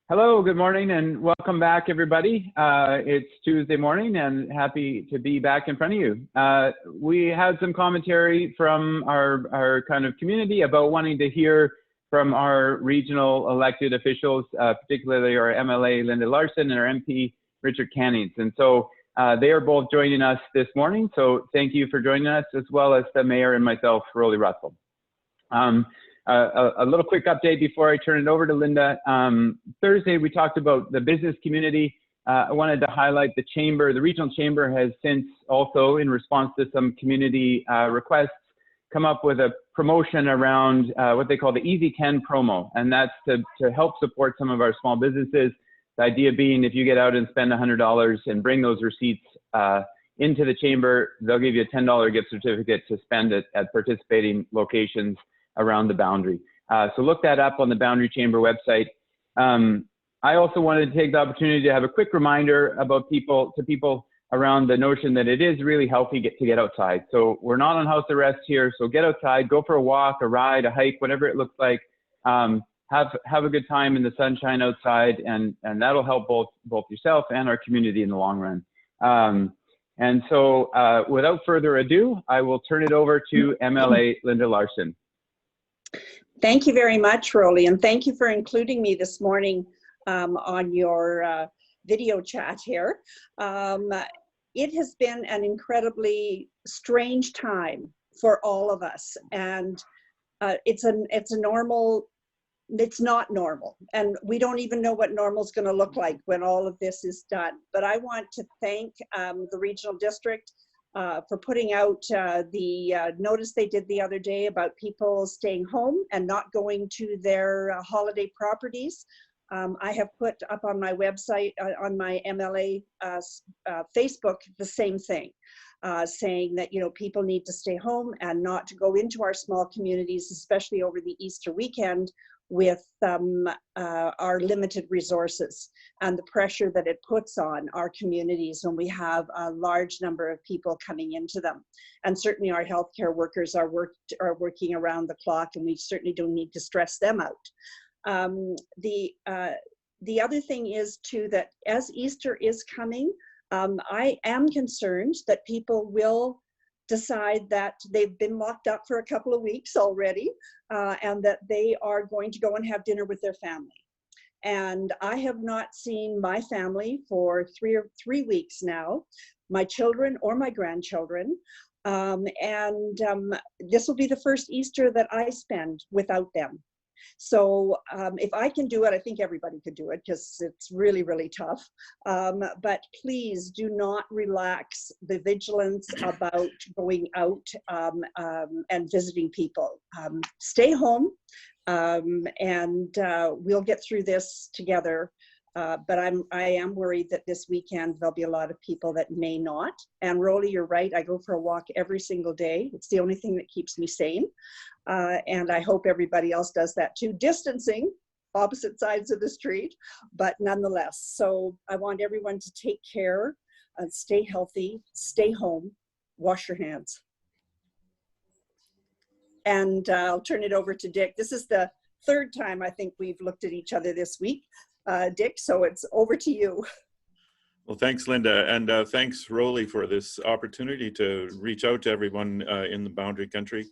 Hello, good morning, and welcome back, everybody. It's Tuesday morning, and happy to be back in front of you. We had some commentary from our kind of community about wanting to hear from our regional elected officials, particularly our MLA Linda Larson and our MP Richard Cannings. And so they are both joining us this morning. So thank you for joining us, as well as the mayor and myself, Rolly Russell. A little quick update before I turn it over to Linda. Thursday, we talked about the business community. I wanted to highlight the chamber. The regional chamber has since also, in response to some community requests, come up with a promotion around what they call the Easy 10 promo. And that's to help support some of our small businesses. The idea being, if you get out and spend $100 and bring those receipts into the chamber, they'll give you a $10 gift certificate to spend it at participating locations around the Boundary. So look that up on the Boundary Chamber website. I also wanted to take the opportunity to have a quick reminder about people around the notion that it is really healthy to get outside. So we're not on house arrest here, so get outside, go for a walk, a ride, a hike, whatever it looks like. Have a good time in the sunshine outside, and that'll help both yourself and our community in the long run. And so without further ado, I will turn it over to MLA Linda Larson. Thank you very much, Rolly, and thank you for including me this morning on your video chat here. It has been an incredibly strange time for all of us, and it's not normal, and we don't even know what normal is going to look like when all of this is done. But I want to thank the regional district for putting out the notice they did the other day about people staying home and not going to their holiday properties. I have put up on my website, on my MLA Facebook, the same thing, saying that, you know, people need to stay home and not to go into our small communities, especially over the Easter weekend, with our limited resources and the pressure that it puts on our communities when we have a large number of people coming into them. And certainly our healthcare workers are working around the clock, and we certainly don't need to stress them out. The other thing is too, that as Easter is coming, I am concerned that people will decide that they've been locked up for a couple of weeks already, and that they are going to go and have dinner with their family. And I have not seen my family for three weeks now, my children or my grandchildren. This will be the first Easter that I spend without them. So if I can do it, I think everybody could do it, because it's really, really tough. But please do not relax the vigilance about going out and visiting people. Stay home, and we'll get through this together. But I am worried that this weekend there'll be a lot of people that may not. And Rolly, you're right, I go for a walk every single day. It's the only thing that keeps me sane. And I hope everybody else does that too. Distancing, opposite sides of the street, but nonetheless. So I want everyone to take care, stay healthy, stay home, wash your hands. And I'll turn it over to Dick. This is the third time I think we've looked at each other this week. Dick, so it's over to you. Well, thanks, Linda, and thanks, Rolly, for this opportunity to reach out to everyone in the Boundary Country.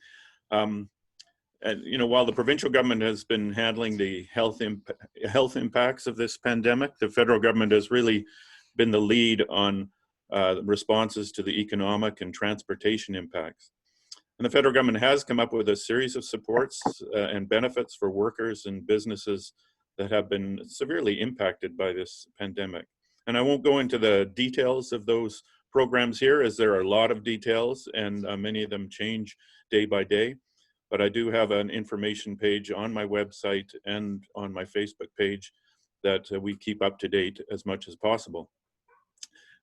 And, you know, while the provincial government has been handling the health impacts of this pandemic, the federal government has really been the lead on responses to the economic and transportation impacts. And the federal government has come up with a series of supports and benefits for workers and businesses that have been severely impacted by this pandemic. And I won't go into the details of those programs here, as there are a lot of details, and many of them change day by day. But I do have an information page on my website and on my Facebook page that we keep up to date as much as possible.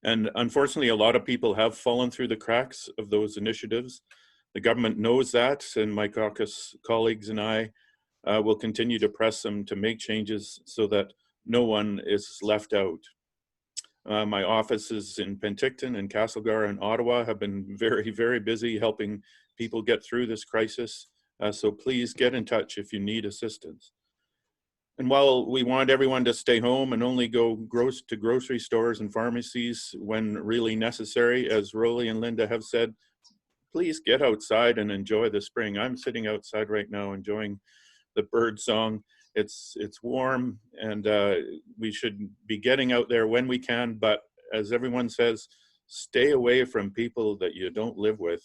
And unfortunately, a lot of people have fallen through the cracks of those initiatives. The government knows that, and my caucus colleagues and I will continue to press them to make changes so that no one is left out. My offices in Penticton and Castlegar and Ottawa have been very, very busy helping people get through this crisis. So please get in touch if you need assistance. And while we want everyone to stay home and only go to grocery stores and pharmacies when really necessary, as Rolly and Linda have said, please get outside and enjoy the spring. I'm sitting outside right now enjoying the bird song. It's warm, and we should be getting out there when we can, but as everyone says, stay away from people that you don't live with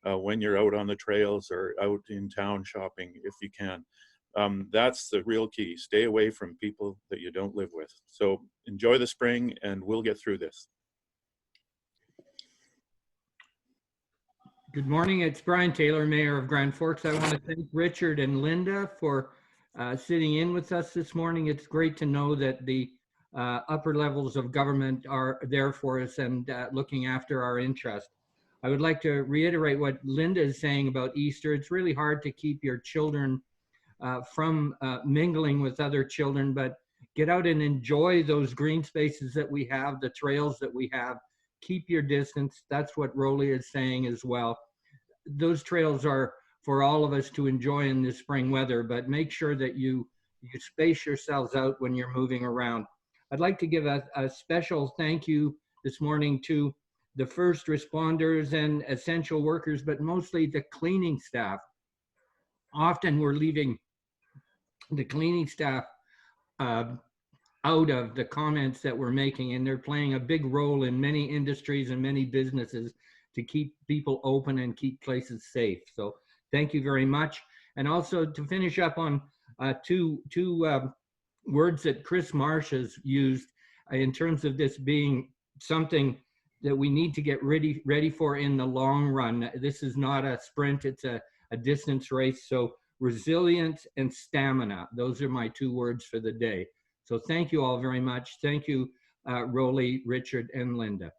when you're out on the trails or out in town shopping if you can. That's the real key. Stay away from people that you don't live with. So enjoy the spring, and we'll get through this. Good morning, it's Brian Taylor, Mayor of Grand Forks. I want to thank Richard and Linda for sitting in with us this morning. It's great to know that the upper levels of government are there for us and looking after our interest. I would like to reiterate what Linda is saying about Easter. It's really hard to keep your children from mingling with other children, but get out and enjoy those green spaces that we have, the trails that we have. Keep your distance. That's what Rolly is saying as well. Those trails are for all of us to enjoy in this spring weather, but make sure that you space yourselves out when you're moving around. I'd like to give a special thank you this morning to the first responders and essential workers, but mostly the cleaning staff. Often we're leaving the cleaning staff out of the comments that we're making, and they're playing a big role in many industries and many businesses to keep people open and keep places safe. So thank you very much. And also to finish up on two words that Chris Marsh has used in terms of this being something that we need to get ready for in the long run. This is not a sprint, it's a distance race. So resilience and stamina, those are my two words for the day. So thank you all very much. Thank you, Rolly, Richard, and Linda.